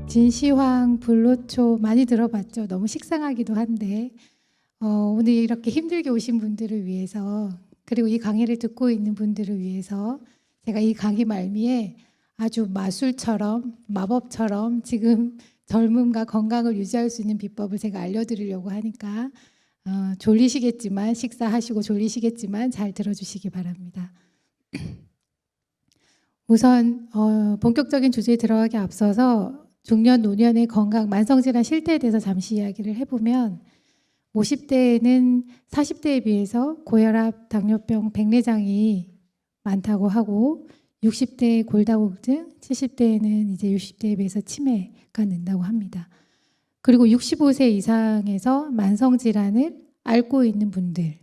진시황, 불로초 많이 들어봤죠. 너무 식상하기도 한데 오늘 이렇게 힘들게 오신 분들을 위해서, 그리고 이 강의를 듣고 있는 분들을 위해서 제가 이 강의 말미에 아주 마술처럼, 마법처럼 지금 젊음과 건강을 유지할 수 있는 비법을 제가 알려드리려고 하니까 졸리시겠지만, 식사하시고 졸리시겠지만 잘 들어주시기 바랍니다. 우선 본격적인 주제에 들어가기 앞서서 중년, 노년의 건강, 만성질환 실태에 대해서 잠시 이야기를 해보면, 50대에는 40대에 비해서 고혈압, 당뇨병, 백내장이 많다고 하고, 60대에 골다공증, 70대에는 이제 60대에 비해서 치매가 는다고 합니다. 그리고 65세 이상에서 만성질환을 앓고 있는 분들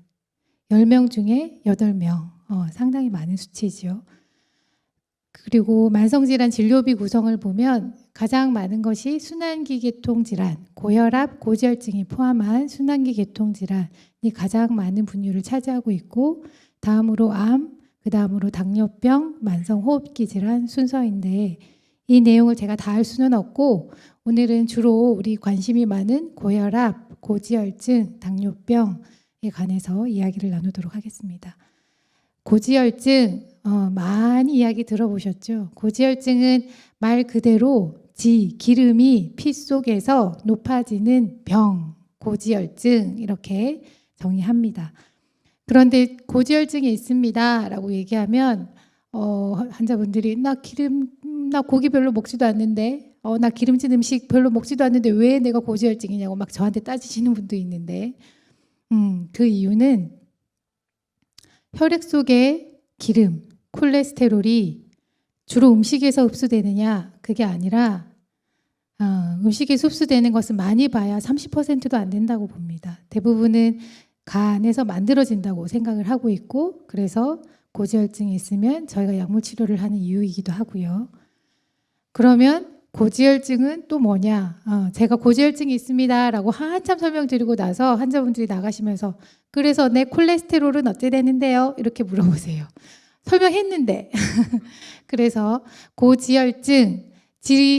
10명 중에 8명, 상당히 많은 수치죠. 그리고 만성질환 진료비 구성을 보면 가장 많은 것이 순환기 계통 질환, 고혈압, 고지혈증이 포함한 순환기 계통 질환이 가장 많은 분류를 차지하고 있고, 다음으로 암, 그 다음으로 당뇨병, 만성호흡기 질환 순서인데, 이 내용을 제가 다 할 수는 없고 오늘은 주로 우리 관심이 많은 고혈압, 고지혈증, 당뇨병에 관해서 이야기를 나누도록 하겠습니다. 고지혈증 많이 이야기 들어보셨죠? 고지혈증은 말 그대로 기름이 피 속에서 높아지는 병, 고지혈증 이렇게 정의합니다. 그런데 고지혈증이 있습니다 라고 얘기하면 환자분들이 나 고기 별로 먹지도 않는데, 나 기름진 음식 별로 먹지도 않는데 왜 내가 고지혈증이냐고 막 저한테 따지시는 분도 있는데, 그 이유는 혈액 속에 기름, 콜레스테롤이 주로 음식에서 흡수되느냐, 그게 아니라 음식에서 흡수되는 것은 많이 봐야 30%도 안 된다고 봅니다. 대부분은 간에서 만들어진다고 생각을 하고 있고, 그래서 고지혈증이 있으면 저희가 약물 치료를 하는 이유이기도 하고요. 그러면 고지혈증은 또 뭐냐? 제가 고지혈증이 있습니다 라고 한참 설명드리고 나서 환자분들이 나가시면서 그래서 내 콜레스테롤은 어떻게 되는데요? 이렇게 물어보세요. 설명했는데. 그래서 고지혈증,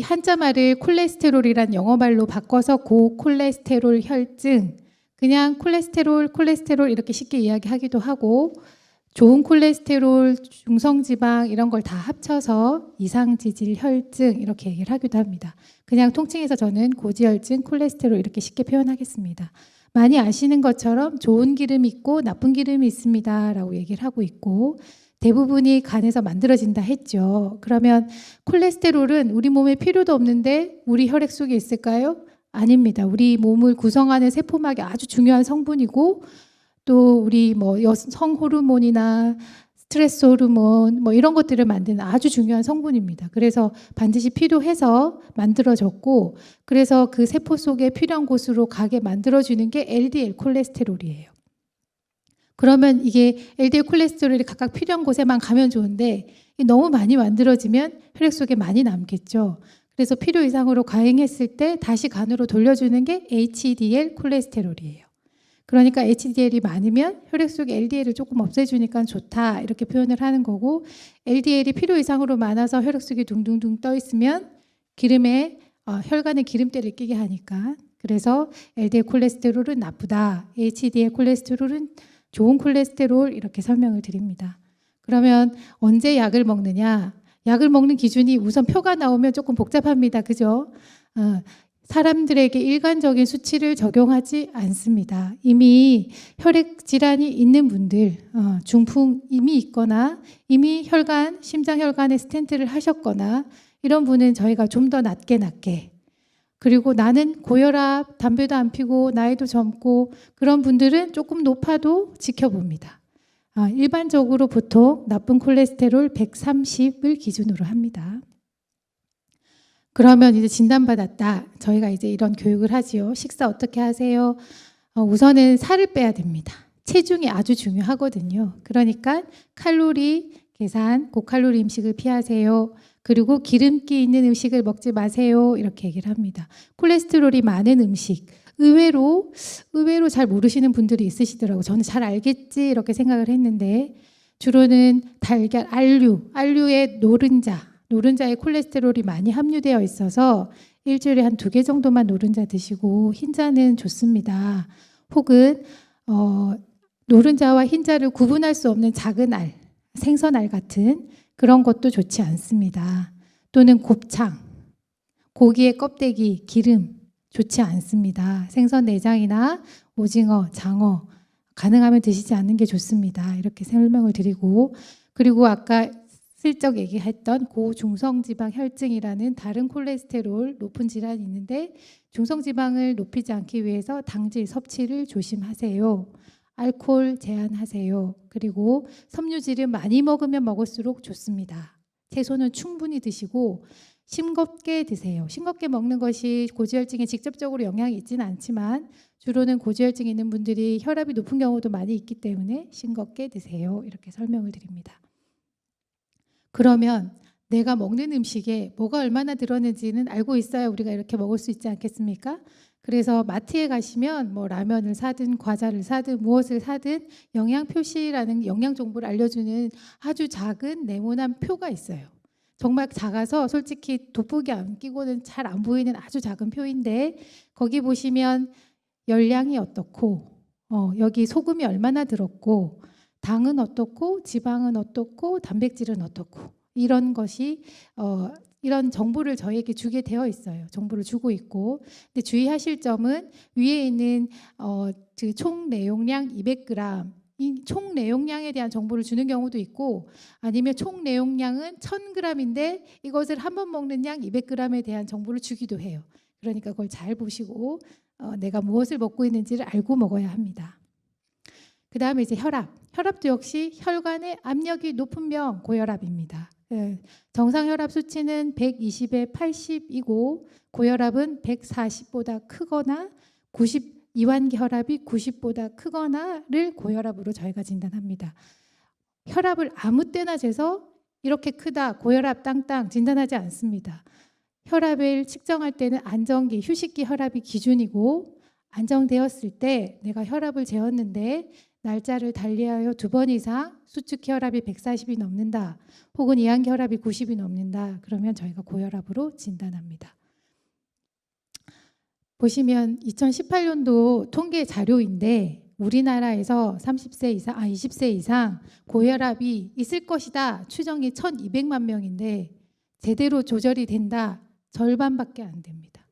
한자말을 콜레스테롤이란 영어말로 바꿔서 고콜레스테롤 혈증, 그냥 콜레스테롤 이렇게 쉽게 이야기하기도 하고, 좋은 콜레스테롤, 중성지방 이런 걸 다 합쳐서 이상지질 혈증 이렇게 얘기를 하기도 합니다. 그냥 통칭해서 저는 고지혈증, 콜레스테롤 이렇게 쉽게 표현하겠습니다. 많이 아시는 것처럼 좋은 기름이 있고 나쁜 기름이 있습니다 라고 얘기를 하고 있고, 대부분이 간에서 만들어진다 했죠. 그러면 콜레스테롤은 우리 몸에 필요도 없는데 우리 혈액 속에 있을까요? 아닙니다. 우리 몸을 구성하는 세포막의 아주 중요한 성분이고, 또 우리 여성 호르몬이나 스트레스 호르몬 이런 것들을 만드는 아주 중요한 성분입니다. 그래서 반드시 필요해서 만들어졌고, 그래서 그 세포 속에 필요한 곳으로 가게 만들어주는 게 LDL 콜레스테롤이에요. 그러면 이게 LDL 콜레스테롤이 각각 필요한 곳에만 가면 좋은데 너무 많이 만들어지면 혈액 속에 많이 남겠죠. 그래서 필요 이상으로 과잉했을 때 다시 간으로 돌려주는 게 HDL 콜레스테롤이에요. 그러니까 HDL이 많으면 혈액 속에 LDL을 조금 없애주니까 좋다 이렇게 표현을 하는 거고, LDL이 필요 이상으로 많아서 혈액 속에 둥둥둥 떠 있으면 혈관에 기름때를 끼게 하니까, 그래서 LDL 콜레스테롤은 나쁘다, HDL 콜레스테롤은 좋은 콜레스테롤 이렇게 설명을 드립니다. 그러면 언제 약을 먹느냐? 약을 먹는 기준이 우선 표가 나오면 조금 복잡합니다. 그죠? 사람들에게 일관적인 수치를 적용하지 않습니다. 이미 혈액 질환이 있는 분들, 중풍 이미 있거나 이미 심장혈관에 스텐트를 하셨거나 이런 분은 저희가 좀 더 낮게, 그리고 나는 고혈압, 담배도 안 피고 나이도 젊고 그런 분들은 조금 높아도 지켜봅니다. 일반적으로 보통 나쁜 콜레스테롤 130을 기준으로 합니다. 그러면 이제 진단받았다. 저희가 이제 이런 교육을 하지요. 식사 어떻게 하세요? 우선은 살을 빼야 됩니다. 체중이 아주 중요하거든요. 그러니까 칼로리 계산, 고칼로리 음식을 피하세요. 그리고 기름기 있는 음식을 먹지 마세요. 이렇게 얘기를 합니다. 콜레스테롤이 많은 음식, 의외로 잘 모르시는 분들이 있으시더라고요. 저는 잘 알겠지 이렇게 생각을 했는데 주로는 달걀, 알류의 노른자에 콜레스테롤이 많이 함유되어 있어서 일주일에 한 2개 정도만 노른자 드시고 흰자는 좋습니다. 혹은 노른자와 흰자를 구분할 수 없는 작은 알, 생선알 같은 그런 것도 좋지 않습니다. 또는 곱창, 고기의 껍데기, 기름 좋지 않습니다. 생선 내장이나 오징어, 장어 가능하면 드시지 않는 게 좋습니다. 이렇게 설명을 드리고, 그리고 아까 슬쩍 얘기했던 고중성지방 혈증이라는 다른 콜레스테롤 높은 질환이 있는데 중성지방을 높이지 않기 위해서 당질 섭취를 조심하세요. 알코올 제한하세요. 그리고 섬유질은 많이 먹으면 먹을수록 좋습니다. 채소는 충분히 드시고 싱겁게 드세요. 싱겁게 먹는 것이 고지혈증에 직접적으로 영향이 있지는 않지만 주로는 고지혈증이 있는 분들이 혈압이 높은 경우도 많이 있기 때문에 싱겁게 드세요. 이렇게 설명을 드립니다. 그러면 내가 먹는 음식에 뭐가 얼마나 들었는지는 알고 있어야 우리가 이렇게 먹을 수 있지 않겠습니까? 그래서 마트에 가시면 뭐 라면을 사든 과자를 사든 무엇을 사든 영양 표시라는 영양 정보를 알려주는 아주 작은 네모난 표가 있어요. 정말 작아서 솔직히 돋보기 안 끼고는 잘 안 보이는 아주 작은 표인데 거기 보시면 열량이 어떻고 여기 소금이 얼마나 들었고 당은 어떻고 지방은 어떻고 단백질은 어떻고 이런 것이 이런 정보를 저에게 주게 되어 있어요. 정보를 주고 있고 근데 주의하실 점은 위에 있는 그 총 내용량 200g 이 총 내용량에 대한 정보를 주는 경우도 있고 아니면 총 내용량은 1000g인데 이것을 한 번 먹는 양 200g에 대한 정보를 주기도 해요. 그러니까 그걸 잘 보시고 내가 무엇을 먹고 있는지를 알고 먹어야 합니다. 그 다음에 이제 혈압도 역시 혈관의 압력이 높은 병 고혈압입니다. 정상 혈압 수치는 120에 80이고 고혈압은 140보다 크거나 90 이완기 혈압이 90보다 크거나를 고혈압으로 저희가 진단합니다. 혈압을 아무 때나 재서 이렇게 크다 고혈압 땅땅 진단하지 않습니다. 혈압을 측정할 때는 안정기, 휴식기 혈압이 기준이고 안정되었을 때 내가 혈압을 재었는데 날짜를 달리하여 2번 이상 수축 혈압이 140이 넘는다 혹은 이완기 혈압이 90이 넘는다 그러면 저희가 고혈압으로 진단합니다. 보시면 2018년도 통계 자료인데 우리나라에서 20세 이상 고혈압이 있을 것이다 추정이 1200만 명인데 제대로 조절이 된다 절반밖에 안 됩니다.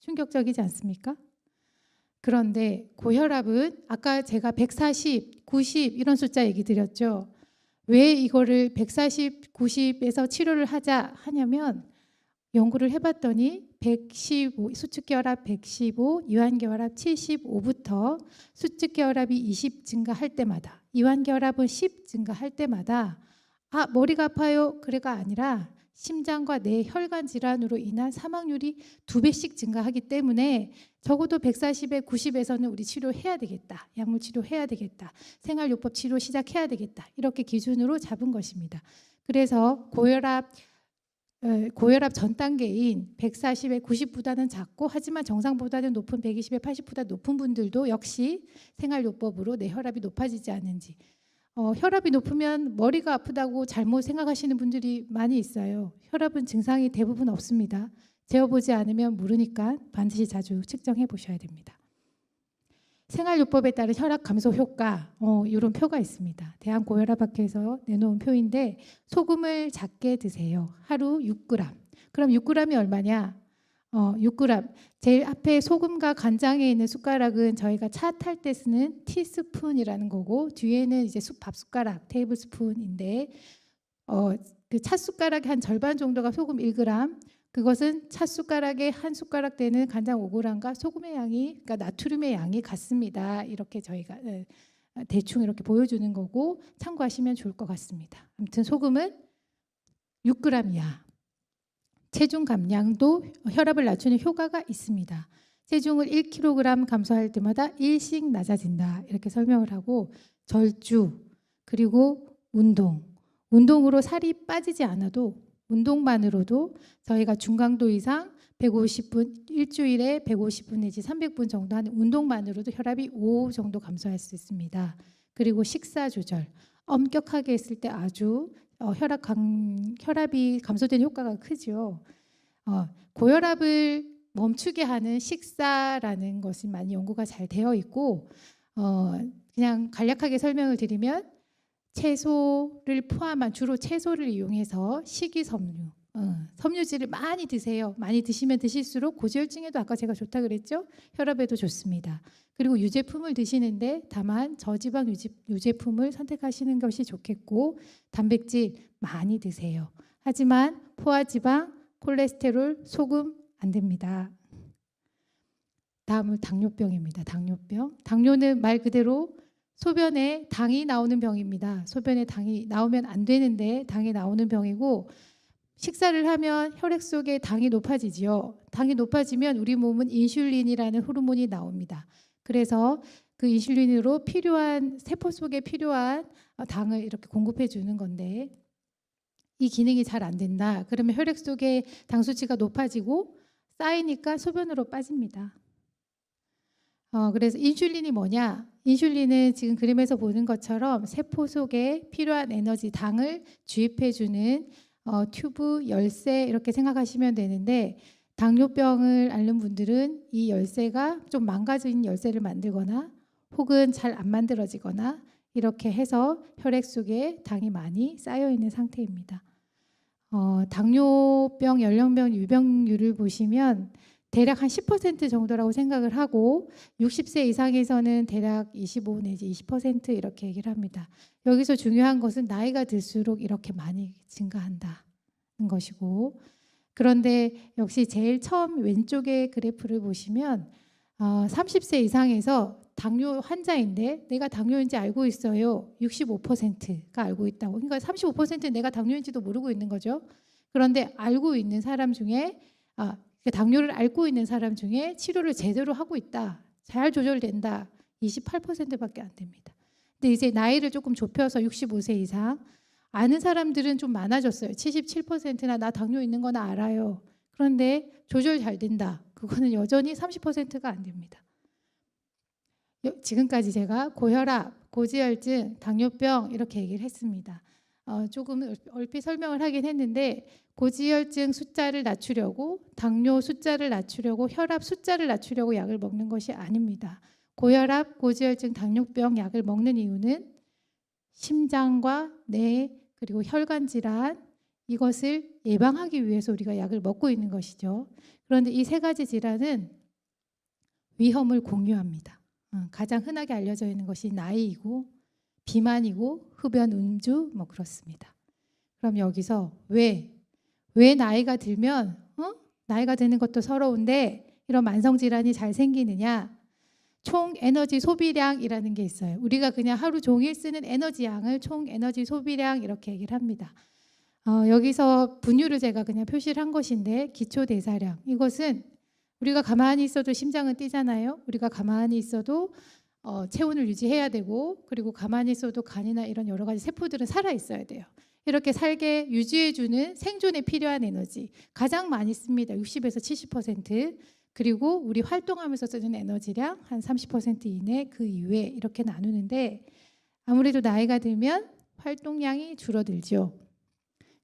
충격적이지 않습니까? 그런데 고혈압은 아까 제가 140, 90 이런 숫자 얘기 드렸죠. 왜 이거를 140, 90에서 치료를 하냐면 연구를 해봤더니 115, 수축혈압 115, 이완결합 75부터 수축혈압이 20 증가할 때마다 이완결합은 10 증가할 때마다 머리가 아파요 그래가 아니라 심장과 뇌 혈관 질환으로 인한 사망률이 2배씩 증가하기 때문에 적어도 140에 90에서는 우리 치료해야 되겠다. 약물 치료해야 되겠다. 생활요법 치료 시작해야 되겠다. 이렇게 기준으로 잡은 것입니다. 그래서 고혈압 전 단계인 140에 90보다는 작고 하지만 정상보다는 높은 120에 80보다 높은 분들도 역시 생활요법으로 내 혈압이 높아지지 않는지 혈압이 높으면 머리가 아프다고 잘못 생각하시는 분들이 많이 있어요. 혈압은 증상이 대부분 없습니다. 재어보지 않으면 모르니까 반드시 자주 측정해 보셔야 됩니다. 생활요법에 따른 혈압 감소 효과 이런 표가 있습니다. 대한고혈압학회에서 내놓은 표인데 소금을 작게 드세요. 하루 6g. 그럼 6g이 얼마냐? 6g. 제일 앞에 소금과 간장에 있는 숟가락은 저희가 차 탈 때 쓰는 티스푼이라는 거고 뒤에는 이제 밥 숟가락, 테이블 스푼인데 그 차 숟가락의 한 절반 정도가 소금 1g. 그것은 차 숟가락에 한 숟가락 되는 간장 5g과 소금의 양이 그러니까 나트륨의 양이 같습니다. 이렇게 저희가 대충 이렇게 보여주는 거고 참고하시면 좋을 것 같습니다. 아무튼 소금은 6g이야. 체중 감량도 혈압을 낮추는 효과가 있습니다. 체중을 1kg 감소할 때마다 1씩 낮아진다. 이렇게 설명을 하고 절주 그리고 운동으로 살이 빠지지 않아도 운동만으로도 저희가 중강도 이상 150분, 일주일에 150분 내지 300분 정도 하는 운동만으로도 혈압이 5 정도 감소할 수 있습니다. 그리고 식사 조절, 엄격하게 했을 때 아주 혈압이 감소되는 효과가 크죠. 고혈압을 멈추게 하는 식사라는 것이 많이 연구가 잘 되어 있고, 그냥 간략하게 설명을 드리면 채소를 포함한, 주로 채소를 이용해서 식이섬유, 섬유질을 많이 드세요. 많이 드시면 드실수록 고지혈증에도 아까 제가 좋다 그랬죠? 혈압에도 좋습니다. 그리고 유제품을 드시는데 다만 저지방 유제품을 선택하시는 것이 좋겠고, 단백질 많이 드세요. 하지만 포화지방, 콜레스테롤, 소금 안 됩니다. 다음은 당뇨병입니다. 당뇨병. 당뇨는 말 그대로 소변에 당이 나오는 병입니다. 소변에 당이 나오면 안 되는데 당이 나오는 병이고, 식사를 하면 혈액 속에 당이 높아지지요. 당이 높아지면 우리 몸은 인슐린이라는 호르몬이 나옵니다. 그래서 그 인슐린으로 필요한, 세포 속에 필요한 당을 이렇게 공급해 주는 건데, 이 기능이 잘 안 된다. 그러면 혈액 속에 당 수치가 높아지고 쌓이니까 소변으로 빠집니다. 그래서 인슐린이 뭐냐? 인슐린은 지금 그림에서 보는 것처럼 세포 속에 필요한 에너지, 당을 주입해 주는 튜브 열쇠 이렇게 생각하시면 되는데, 당뇨병을 앓는 분들은 이 열쇠가 좀 망가진 열쇠를 만들거나 혹은 잘 안 만들어지거나 이렇게 해서 혈액 속에 당이 많이 쌓여 있는 상태입니다. 당뇨병 연령별 유병률을 보시면 대략 한 10% 정도라고 생각을 하고, 60세 이상에서는 대략 25 내지 20% 이렇게 얘기를 합니다. 여기서 중요한 것은 나이가 들수록 이렇게 많이 증가한다는 것이고, 그런데 역시 제일 처음 왼쪽의 그래프를 보시면 30세 이상에서 당뇨 환자인데 내가 당뇨인지 알고 있어요. 65%가 알고 있다고. 그러니까 35%는 내가 당뇨인지도 모르고 있는 거죠. 그런데 알고 있는 사람 중에 당뇨를 앓고 있는 사람 중에 치료를 제대로 하고 있다, 잘 조절된다, 28%밖에 안 됩니다. 근데 이제 나이를 조금 좁혀서 65세 이상 아는 사람들은 좀 많아졌어요. 77%나 나 당뇨 있는 거나 알아요. 그런데 조절 잘 된다, 그거는 여전히 30%가 안 됩니다. 지금까지 제가 고혈압, 고지혈증, 당뇨병 이렇게 얘기를 했습니다. 조금 얼핏 설명을 하긴 했는데, 고지혈증 숫자를 낮추려고, 당뇨 숫자를 낮추려고, 혈압 숫자를 낮추려고 약을 먹는 것이 아닙니다. 고혈압, 고지혈증, 당뇨병 약을 먹는 이유는 심장과 뇌 그리고 혈관 질환, 이것을 예방하기 위해서 우리가 약을 먹고 있는 것이죠. 그런데 이 세 가지 질환은 위험을 공유합니다. 가장 흔하게 알려져 있는 것이 나이이고 비만이고 흡연, 음주 뭐 그렇습니다. 그럼 여기서 왜 나이가 들면 나이가 드는 것도 서러운데 이런 만성 질환이 잘 생기느냐? 총 에너지 소비량이라는 게 있어요. 우리가 그냥 하루 종일 쓰는 에너지 양을 총 에너지 소비량 이렇게 얘기를 합니다. 여기서 분유를 제가 그냥 표시를 한 것인데, 기초 대사량, 이것은 우리가 가만히 있어도 심장은 뛰잖아요. 우리가 가만히 있어도 체온을 유지해야 되고, 그리고 가만히 있어도 간이나 이런 여러 가지 세포들은 살아 있어야 돼요. 이렇게 살게 유지해주는 생존에 필요한 에너지 가장 많이 씁니다. 60에서 70%. 그리고 우리 활동하면서 쓰는 에너지량 한 30% 이내, 그 이외 이렇게 나누는데, 아무래도 나이가 들면 활동량이 줄어들죠.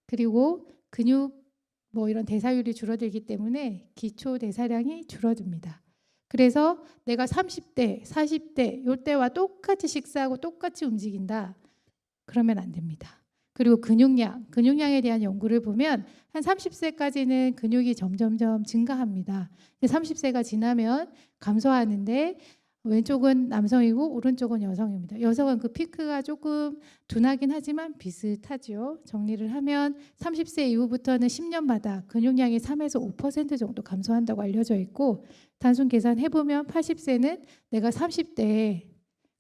그리고 근육 뭐 이런 대사율이 줄어들기 때문에 기초 대사량이 줄어듭니다. 그래서 내가 30대, 40대 이때와 똑같이 식사하고 똑같이 움직인다, 그러면 안 됩니다. 그리고 근육량에 대한 연구를 보면 한 30세까지는 근육이 점점점 증가합니다. 30세가 지나면 감소하는데, 왼쪽은 남성이고 오른쪽은 여성입니다. 여성은 그 피크가 조금 둔하긴 하지만 비슷하죠. 정리를 하면 30세 이후부터는 10년마다 근육량이 3에서 5% 정도 감소한다고 알려져 있고, 단순 계산해보면 80세는 내가 30대에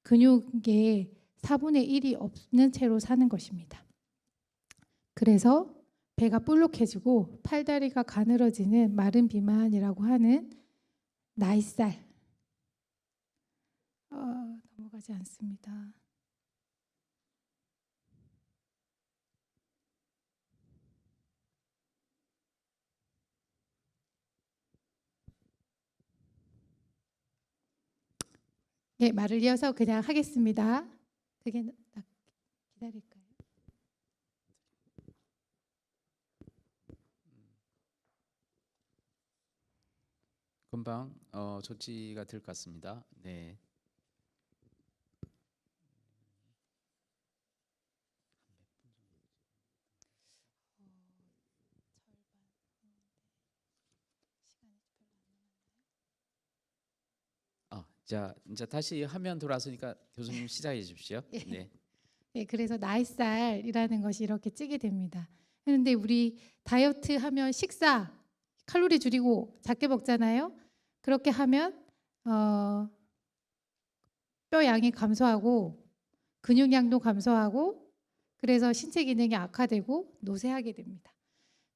근육의 4분의 1이 없는 채로 사는 것입니다. 그래서 배가 볼록해지고 팔다리가 가늘어지는 마른 비만이라고 하는 나이살, 넘어가지 않습니다. 예, 말을 이어서 그냥 하겠습니다. 그게 딱 기다릴까요? 금방 조치가 될 것 같습니다. 네. 자, 이제 다시 화면 돌아서니까 교수님 시작해 주십시오. 예. 네. 네, 그래서 나잇살이라는 것이 이렇게 찌게 됩니다. 그런데 우리 다이어트 하면 식사, 칼로리 줄이고 작게 먹잖아요. 그렇게 하면 뼈 양이 감소하고 근육량도 감소하고 그래서 신체 기능이 악화되고 노쇠하게 됩니다.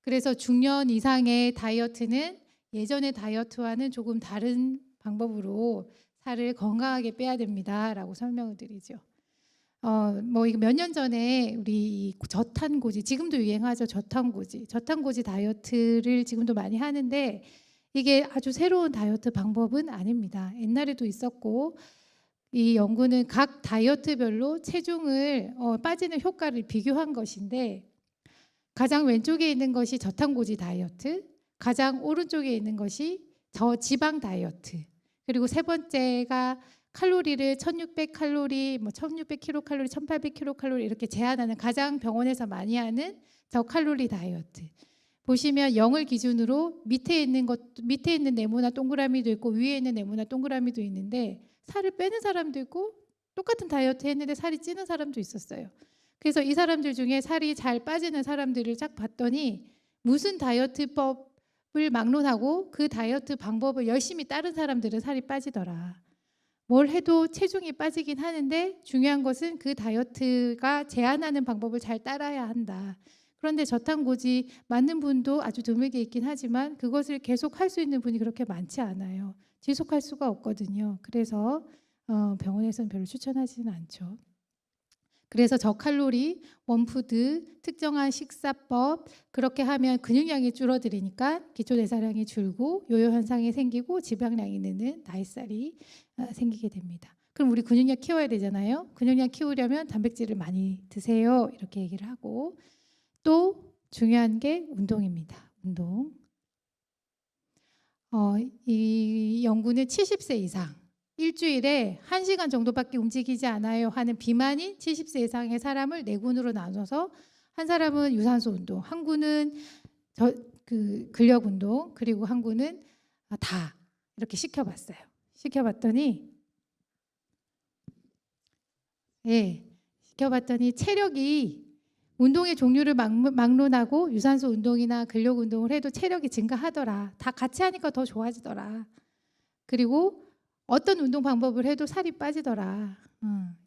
그래서 중년 이상의 다이어트는 예전의 다이어트와는 조금 다른 방법으로 살을 건강하게 빼야 됩니다라고 설명을 드리죠. 뭐 이거 몇 년 전에 우리 저탄고지, 지금도 유행하죠. 저탄고지 다이어트를 지금도 많이 하는데 이게 아주 새로운 다이어트 방법은 아닙니다. 옛날에도 있었고 이 연구는 각 다이어트별로 체중을 빠지는 효과를 비교한 것인데 가장 왼쪽에 있는 것이 저탄고지 다이어트, 가장 오른쪽에 있는 것이 저지방 다이어트, 그리고 세 번째가 칼로리를 1600칼로리, 뭐 1600kcal, 1800kcal 이렇게 제한하는 가장 병원에서 많이 하는 저칼로리 다이어트. 보시면 0을 기준으로 밑에 있는 네모나 동그라미도 있고 위에 있는 네모나 동그라미도 있는데 살을 빼는 사람도 있고 똑같은 다이어트 했는데 살이 찌는 사람도 있었어요. 그래서 이 사람들 중에 살이 잘 빠지는 사람들을 쫙 봤더니 무슨 다이어트법을 막론하고 그 다이어트 방법을 열심히 따른 사람들은 살이 빠지더라. 뭘 해도 체중이 빠지긴 하는데 중요한 것은 그 다이어트가 제한하는 방법을 잘 따라야 한다. 그런데 저탄고지 맞는 분도 아주 드물게 있긴 하지만 그것을 계속 할 수 있는 분이 그렇게 많지 않아요. 지속할 수가 없거든요. 그래서 병원에서는 별로 추천하지는 않죠. 그래서 저칼로리, 원푸드, 특정한 식사법 그렇게 하면 근육량이 줄어들으니까 기초대사량이 줄고 요요 현상이 생기고 지방량이 느는 다이살이 생기게 됩니다. 그럼 우리 근육량 키워야 되잖아요. 근육량 키우려면 단백질을 많이 드세요. 이렇게 얘기를 하고 또 중요한 게 운동입니다. 운동. 이 연구는 70세 이상 일주일에 1시간 정도밖에 움직이지 않아요 하는 비만인 70세 이상의 사람을 4군으로 나눠서 한 사람은 유산소 운동, 한 군은 근력 운동, 그리고 한 군은 다 이렇게 시켜봤어요. 시켜봤더니 체력이 운동의 종류를 막론하고 유산소 운동이나 근력 운동을 해도 체력이 증가하더라. 다 같이 하니까 더 좋아지더라. 그리고 어떤 운동 방법을 해도 살이 빠지더라.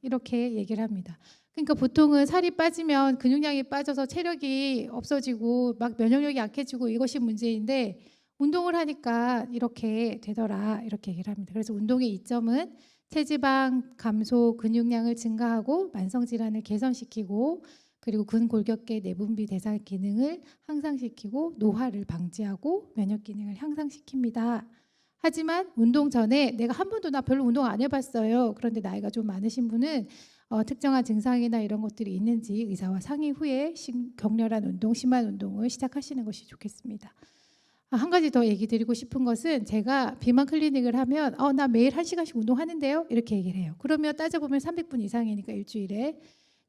이렇게 얘기를 합니다. 그러니까 보통은 살이 빠지면 근육량이 빠져서 체력이 없어지고 막 면역력이 약해지고 이것이 문제인데 운동을 하니까 이렇게 되더라. 이렇게 얘기를 합니다. 그래서 운동의 이점은 체지방 감소, 근육량을 증가하고 만성질환을 개선시키고 그리고 근골격계 내분비 대사 기능을 향상시키고 노화를 방지하고 면역 기능을 향상시킵니다. 하지만 운동 전에 내가 한 번도 나 별로 운동 안 해봤어요. 그런데 나이가 좀 많으신 분은 특정한 증상이나 이런 것들이 있는지 의사와 상의 후에 격렬한 운동, 심한 운동을 시작하시는 것이 좋겠습니다. 한 가지 더 얘기 드리고 싶은 것은 제가 비만 클리닉을 하면 나 매일 1시간씩 운동하는데요. 이렇게 얘기를 해요. 그러면 따져보면 300분 이상이니까 일주일에.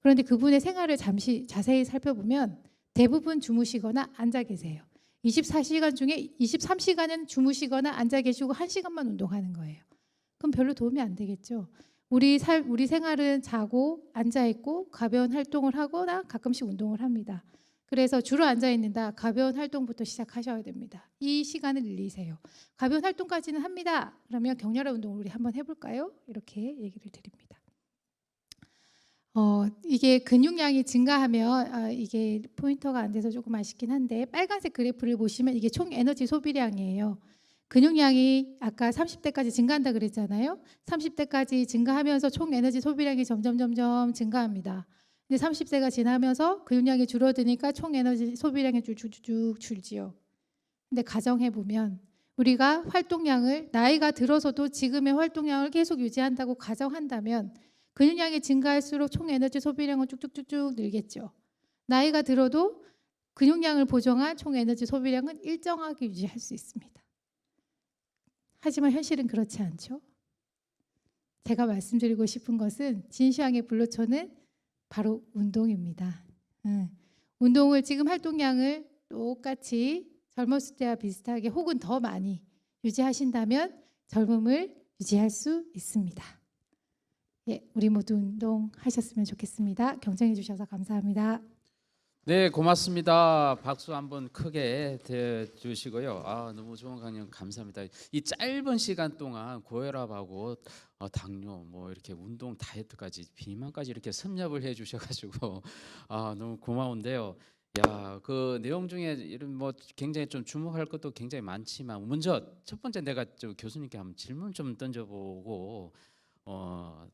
그런데 그분의 생활을 잠시 자세히 살펴보면 대부분 주무시거나 앉아 계세요. 24시간 중에 23시간은 주무시거나 앉아 계시고 1시간만 운동하는 거예요. 그럼 별로 도움이 안 되겠죠. 우리 생활은 자고 앉아 있고 가벼운 활동을 하거나 가끔씩 운동을 합니다. 그래서 주로 앉아 있는다. 가벼운 활동부터 시작하셔야 됩니다. 이 시간을 늘리세요. 가벼운 활동까지는 합니다. 그러면 격렬한 운동을 우리 한번 해볼까요? 이렇게 얘기를 드립니다. 이게 근육량이 증가하면 이게 포인터가 안 돼서 조금 아쉽긴 한데 빨간색 그래프를 보시면 이게 총 에너지 소비량이에요. 근육량이 아까 30대까지 증가한다 그랬잖아요. 30대까지 증가하면서 총 에너지 소비량이 점점 증가합니다. 근데 30세가 지나면서 근육량이 줄어드니까 총 에너지 소비량이 쭉쭉쭉 줄지요. 근데 가정해 보면 우리가 활동량을 나이가 들어서도 지금의 활동량을 계속 유지한다고 가정한다면 근육량이 증가할수록 총 에너지 소비량은 쭉쭉쭉쭉 늘겠죠. 나이가 들어도 근육량을 보정한 총 에너지 소비량은 일정하게 유지할 수 있습니다. 하지만 현실은 그렇지 않죠. 제가 말씀드리고 싶은 것은 진시황의 불로초는 바로 운동입니다. 운동을 지금 활동량을 똑같이 젊었을 때와 비슷하게 혹은 더 많이 유지하신다면 젊음을 유지할 수 있습니다. 예, 우리 모두 운동하셨으면 좋겠습니다. 경청해 주셔서 감사합니다. 네, 고맙습니다. 박수 한번 크게 대주시고요. 너무 좋은 강연 감사합니다. 이 짧은 시간 동안 고혈압하고 당뇨, 뭐 이렇게 운동, 다이어트까지, 비만까지 이렇게 섭렵을 해주셔가지고 너무 고마운데요. 야, 그 내용 중에 이런 뭐 굉장히 좀 주목할 것도 굉장히 많지만 먼저 첫 번째 내가 저 교수님께 한번 질문 좀 던져보고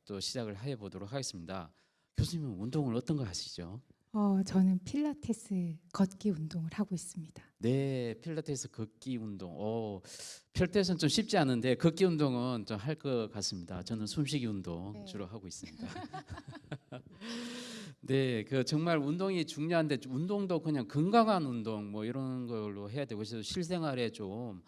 또 시작을 해보도록 하겠습니다. 교수님은 운동을 어떤 거 하시죠? 저는 필라테스 걷기 운동을 하고 있습니다. 네, 필라테스 걷기 운동. 필라테스는 좀 쉽지 않은데 걷기 운동은 좀 할 것 같습니다. 저는 숨쉬기 운동 네. 주로 하고 있습니다. 네, 그 정말 운동이 중요한데 운동도 그냥 건강한 운동 뭐 이런 걸로 해야 되고 그래서 실생활에 좀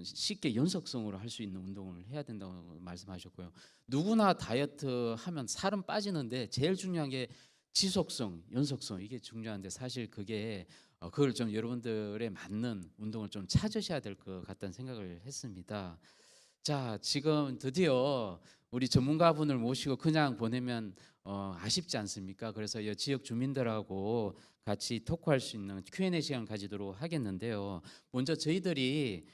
쉽게 연속성으로 할 수 있는 운동을 해야 된다고 말씀하셨고요. 누구나 다이어트 하면 살은 빠지는데 제일 중요한 게 지속성, 연속성 이게 중요한데 사실 그걸 좀 여러분들의 맞는 운동을 좀 찾으셔야 될 것 같다는 생각을 했습니다. 자, 지금 드디어 우리 전문가분을 모시고 그냥 보내면 아쉽지 않습니까? 그래서 이 지역 주민들하고 같이 토크할 수 있는 Q&A 시간 가지도록 하겠는데요. 먼저 저희들이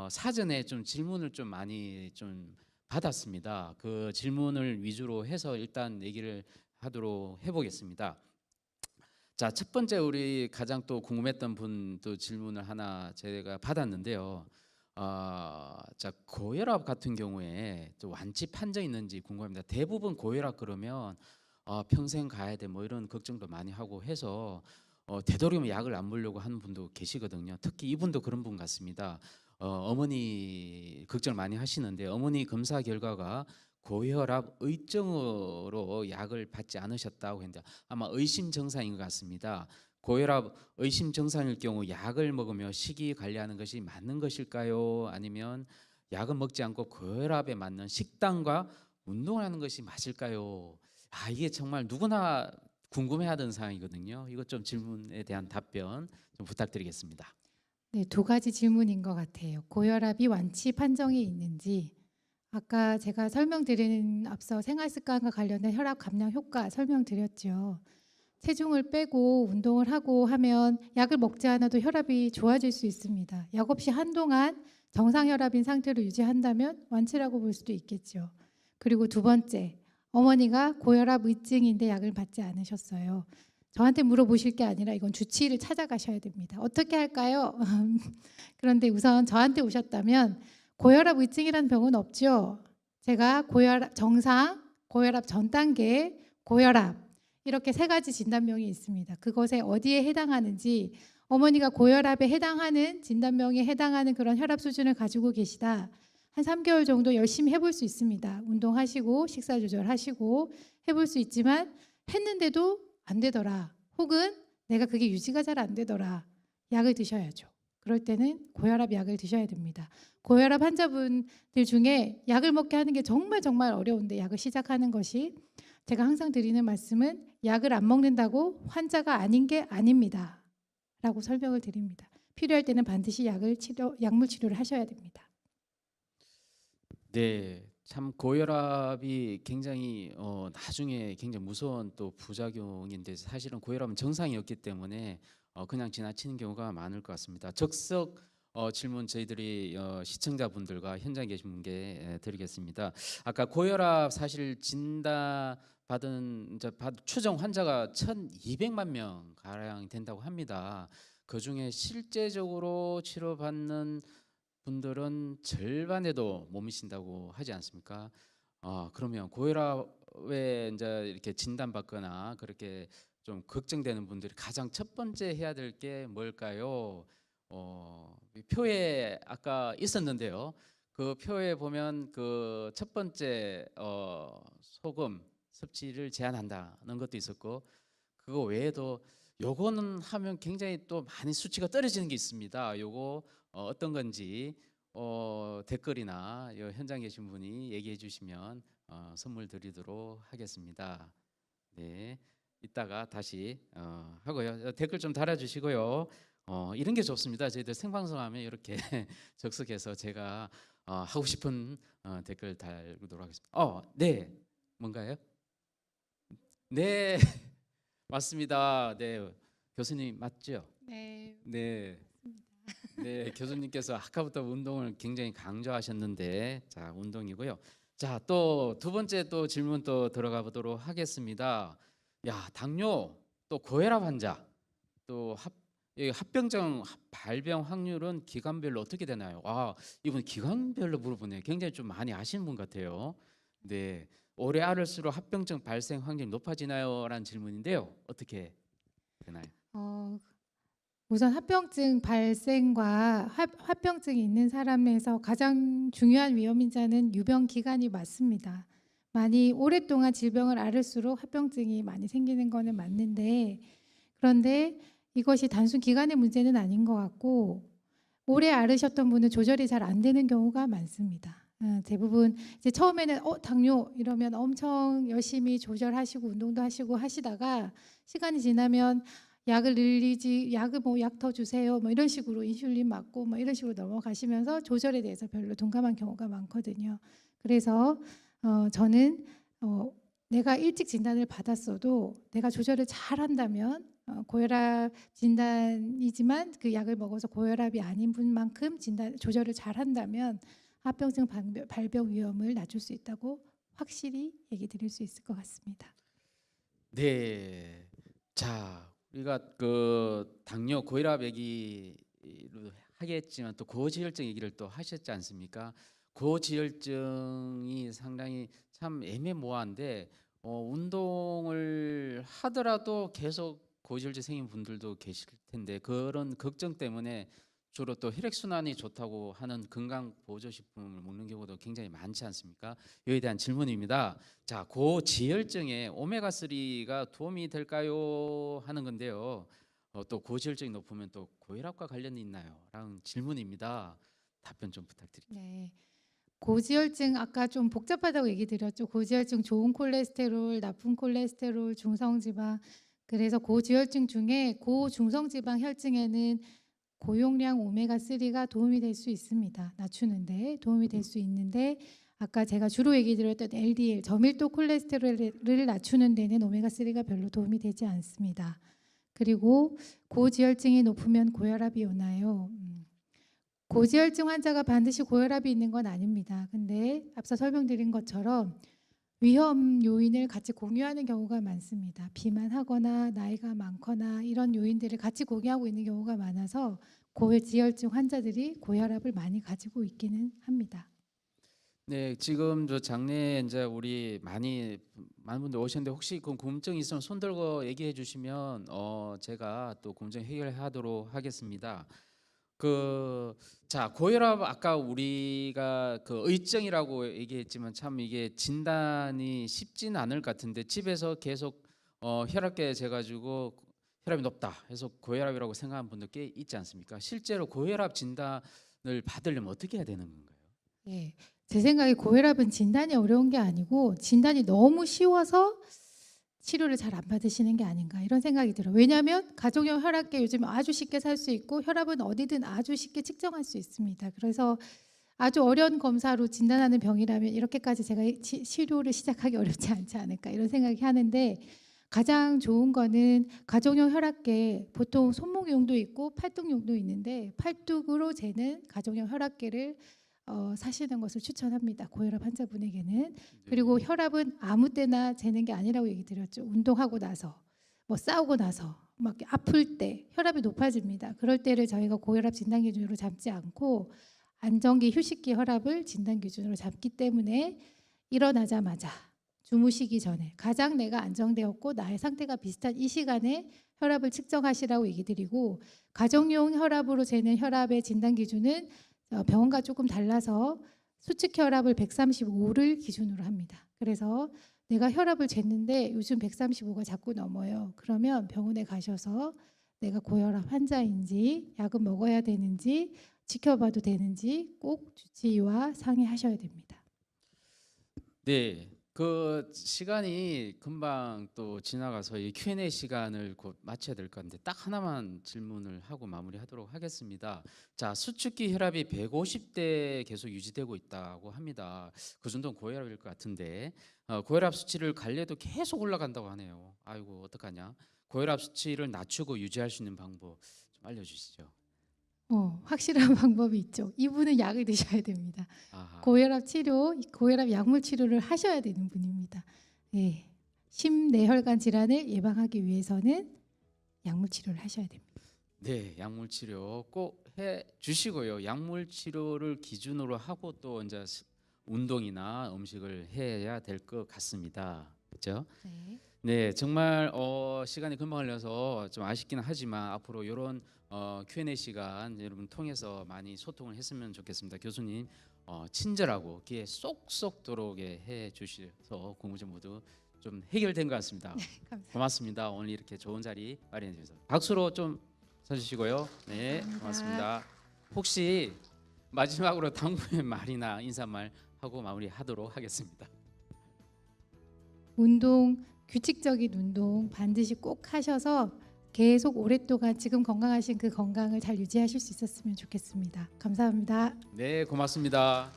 사전에 좀 질문을 좀 많이 좀 받았습니다. 그 질문을 위주로 해서 일단 얘기를 하도록 해보겠습니다. 자, 첫 번째 우리 가장 또 궁금했던 분 또 질문을 하나 제가 받았는데요. 자, 고혈압 같은 경우에 또 완치 판정 있는지 궁금합니다. 대부분 고혈압 그러면 평생 가야 돼 뭐 이런 걱정도 많이 하고 해서 되도록이면 약을 안 먹으려고 하는 분도 계시거든요. 특히 이분도 그런 분 같습니다. 어머니 걱정을 많이 하시는데 어머니 검사 결과가 고혈압 의증으로 약을 받지 않으셨다고 했는데 아마 의심 증상인 것 같습니다. 고혈압 의심 증상일 경우 약을 먹으며 식이 관리하는 것이 맞는 것일까요? 아니면 약은 먹지 않고 고혈압에 맞는 식단과 운동을 하는 것이 맞을까요? 이게 정말 누구나 궁금해하던 사항이거든요. 이것 좀 질문에 대한 답변 좀 부탁드리겠습니다. 네, 두 가지 질문인 것 같아요. 고혈압이 완치 판정이 있는지 아까 제가 설명드리는 앞서 생활습관과 관련된 혈압 감량 효과 설명드렸죠. 체중을 빼고 운동을 하고 하면 약을 먹지 않아도 혈압이 좋아질 수 있습니다. 약 없이 한동안 정상 혈압인 상태로 유지한다면 완치라고 볼 수도 있겠죠. 그리고 두 번째, 어머니가 고혈압 의증인데 약을 받지 않으셨어요. 저한테 물어보실 게 아니라 이건 주치의를 찾아가셔야 됩니다. 어떻게 할까요? 그런데 우선 저한테 오셨다면 고혈압 의증이라는 병은 없죠. 제가 고혈압 정상, 고혈압 전 단계, 고혈압 이렇게 세 가지 진단명이 있습니다. 그것에 어디에 해당하는지 어머니가 고혈압에 해당하는 진단명에 해당하는 그런 혈압 수준을 가지고 계시다. 한 3개월 정도 열심히 해볼 수 있습니다. 운동하시고 식사 조절하시고 해볼 수 있지만 했는데도 안 되더라. 혹은 내가 그게 유지가 잘 안 되더라. 약을 드셔야죠. 그럴 때는 고혈압 약을 드셔야 됩니다. 고혈압 환자분들 중에 약을 먹게 하는 게 정말 정말 어려운데 약을 시작하는 것이 제가 항상 드리는 말씀은 약을 안 먹는다고 환자가 아닌 게 아닙니다. 라고 설명을 드립니다. 필요할 때는 반드시 약물 치료를 하셔야 됩니다. 네, 참 고혈압이 굉장히 나중에 굉장히 무서운 또 부작용인데 사실은 고혈압은 정상이었기 때문에 그냥 지나치는 경우가 많을 것 같습니다. 적석 질문 저희들이 시청자분들과 현장에 계신 분께 드리겠습니다. 아까 고혈압 사실 진단 받은 추정 환자가 1,200만 명 가량 된다고 합니다. 그 중에 실제적으로 치료받는 분들은 절반에도 못 미친다고 하지 않습니까? 그러면 고혈압에 이제 이렇게 진단받거나 그렇게 좀 걱정되는 분들이 가장 첫 번째 해야 될 게 뭘까요? 이 표에 아까 있었는데요. 그 표에 보면 그 첫 번째 소금 섭취를 제한한다는 것도 있었고, 그거 외에도 요거는 하면 굉장히 또 많이 수치가 떨어지는 게 있습니다. 요거 어떤 건지 댓글이나 요 현장 계신 분이 얘기해 주시면 선물 드리도록 하겠습니다. 네, 이따가 다시 하고요. 댓글 좀 달아주시고요. 이런 게 좋습니다. 저희들 생방송하면 이렇게 적석해서 제가 하고 싶은 댓글 달도록 하겠습니다. 네, 뭔가요? 네, 맞습니다. 네, 교수님 맞죠? 네. 네. 네, 교수님께서 아까부터 운동을 굉장히 강조하셨는데, 자, 운동이고요. 자, 또 두 번째 또 질문 또 들어가 보도록 하겠습니다. 야, 당뇨, 또 고혈압 환자, 또 이 합병증 발병 확률은 기관별로 어떻게 되나요? 이분 기관별로 물어보네요. 굉장히 좀 많이 아시는 분 같아요. 네, 오래 앓을수록 합병증 발생 확률이 높아지나요? 라는 질문인데요. 어떻게 되나요? 어, 우선 합병증 발생과 합병증이 있는 사람에서 가장 중요한 위험 인자는 유병 기간이 맞습니다. 많이 오랫동안 질병을 앓을수록 합병증이 많이 생기는 거는 맞는데, 그런데 이것이 단순 기간의 문제는 아닌 것 같고, 오래 앓으셨던 분은 조절이 잘 안 되는 경우가 많습니다. 대부분 이제 처음에는 당뇨 이러면 엄청 열심히 조절하시고 운동도 하시고 하시다가 시간이 지나면 약을 늘리지, 약을 뭐 약 더 주세요 뭐 이런 식으로 인슐린 맞고 뭐 이런 식으로 넘어가시면서 조절에 대해서 별로 둔감한 경우가 많거든요. 그래서 저는 내가 일찍 진단을 받았어도 내가 조절을 잘 한다면 고혈압 진단이지만 그 약을 먹어서 고혈압이 아닌 분만큼 조절을 잘 한다면 합병증 발병 위험을 낮출 수 있다고 확실히 얘기 드릴 수 있을 것 같습니다. 네. 자, 우리가 그 당뇨, 고혈압 얘기를 하겠지만 또 고지혈증 얘기를 또 하셨지 않습니까? 고지혈증이 상당히 참 애매모호한데 운동을 하더라도 계속 고지혈증 생긴 분들도 계실 텐데, 그런 걱정 때문에 주로 또 혈액순환이 좋다고 하는 건강 보조식품을 먹는 경우도 굉장히 많지 않습니까? 이에 대한 질문입니다. 자, 고지혈증에 오메가3가 도움이 될까요? 하는 건데요. 또 고지혈증이 높으면 또 고혈압과 관련이 있나요? 라는 질문입니다. 답변 좀 부탁드릴게요. 네. 고지혈증 아까 좀 복잡하다고 얘기 드렸죠. 고지혈증 좋은 콜레스테롤, 나쁜 콜레스테롤, 중성지방. 그래서 고지혈증 중에 고중성지방 혈증에는 고용량 오메가3가 도움이 될 수 있습니다. 낮추는데 도움이 될 수 있는데 아까 제가 주로 얘기 드렸던 LDL 저밀도 콜레스테롤을 낮추는 데는 오메가3가 별로 도움이 되지 않습니다. 그리고 고지혈증이 높으면 고혈압이 오나요? 고지혈증 환자가 반드시 고혈압이 있는 건 아닙니다. 근데 앞서 설명드린 것처럼 위험 요인을 같이 공유하는 경우가 많습니다. 비만하거나 나이가 많거나 이런 요인들을 같이 공유하고 있는 경우가 많아서 고지혈증 환자들이 고혈압을 많이 가지고 있기는 합니다. 네, 지금 저 장내에 이제 우리 많은 분들 오셨는데, 혹시 그 궁금증 있으면 손 들고 얘기해 주시면 제가 또 궁금증 해결하도록 하겠습니다. 자, 고혈압 아까 우리가 그 의증이라고 얘기했지만 참 이게 진단이 쉽지는 않을 것 같은데, 집에서 계속 혈압계 재가지고 혈압이 높다 해서 고혈압이라고 생각하는 분들 꽤 있지 않습니까? 실제로 고혈압 진단을 받으려면 어떻게 해야 되는 건가요? 예, 제 생각에 고혈압은 진단이 어려운 게 아니고 진단이 너무 쉬워서 치료를 잘 안 받으시는 게 아닌가 이런 생각이 들어요. 왜냐하면 가족용 혈압계 요즘 아주 쉽게 살 수 있고 혈압은 어디든 아주 쉽게 측정할 수 있습니다. 그래서 아주 어려운 검사로 진단하는 병이라면 이렇게까지 제가 치료를 시작하기 어렵지 않지 않을까 이런 생각이 하는데, 가장 좋은 거는 가족용 혈압계, 보통 손목용도 있고 팔뚝용도 있는데 팔뚝으로 재는 가족용 혈압계를 사시는 것을 추천합니다. 고혈압 환자분에게는. 그리고 혈압은 아무 때나 재는 게 아니라고 얘기 드렸죠. 운동하고 나서, 뭐 싸우고 나서, 막 아플 때 혈압이 높아집니다. 그럴 때를 저희가 고혈압 진단 기준으로 잡지 않고 안정기, 휴식기 혈압을 진단 기준으로 잡기 때문에 일어나자마자 주무시기 전에 가장 내가 안정되었고 나의 상태가 비슷한 이 시간에 혈압을 측정하시라고 얘기 드리고, 가정용 혈압으로 재는 혈압의 진단 기준은 병원과 조금 달라서 수칙 혈압을 135를 기준으로 합니다. 그래서 내가 혈압을 쟀는데 요즘 135가 자꾸 넘어요. 그러면 병원에 가셔서 내가 고혈압 환자인지 약은 먹어야 되는지 지켜봐도 되는지 꼭 주치의와 상의하셔야 됩니다. 네, 그 시간이 금방 또 지나가서 이 Q&A 시간을 곧 마쳐야 될 것 같은데 딱 하나만 질문을 하고 마무리하도록 하겠습니다. 자, 수축기 혈압이 150대 계속 유지되고 있다고 합니다. 그 정도는 고혈압일 것 같은데 고혈압 수치를 관리해도 계속 올라간다고 하네요. 아이고 어떡하냐? 고혈압 수치를 낮추고 유지할 수 있는 방법 좀 알려주시죠. 확실한 방법이 있죠. 이분은 약을 드셔야 됩니다. 아하. 고혈압 치료, 고혈압 약물 치료를 하셔야 되는 분입니다. 예. 심내혈관 질환을 예방하기 위해서는 약물 치료를 하셔야 됩니다. 네, 약물 치료 꼭 해 주시고요. 약물 치료를 기준으로 하고 또 이제 운동이나 음식을 해야 될 것 같습니다. 그렇죠? 네. 네, 정말 시간이 금방 흘려서 좀 아쉽기는 하지만 앞으로 이런 Q&A 시간 여러분 통해서 많이 소통을 했으면 좋겠습니다. 교수님 친절하고 귀에 쏙쏙 들어오게 해 주셔서 공부점 모두 좀 해결된 것 같습니다. 감사합니다. 고맙습니다. 오늘 이렇게 좋은 자리 마련해 주셔서 박수로 좀 서주시고요. 네, 감사합니다. 고맙습니다. 혹시 마지막으로 당부의 말이나 인사말 하고 마무리하도록 하겠습니다. 운동, 규칙적인 운동 반드시 꼭 하셔서 계속 오랫동안 지금 건강하신 그 건강을 잘 유지하실 수 있었으면 좋겠습니다. 감사합니다. 네, 고맙습니다.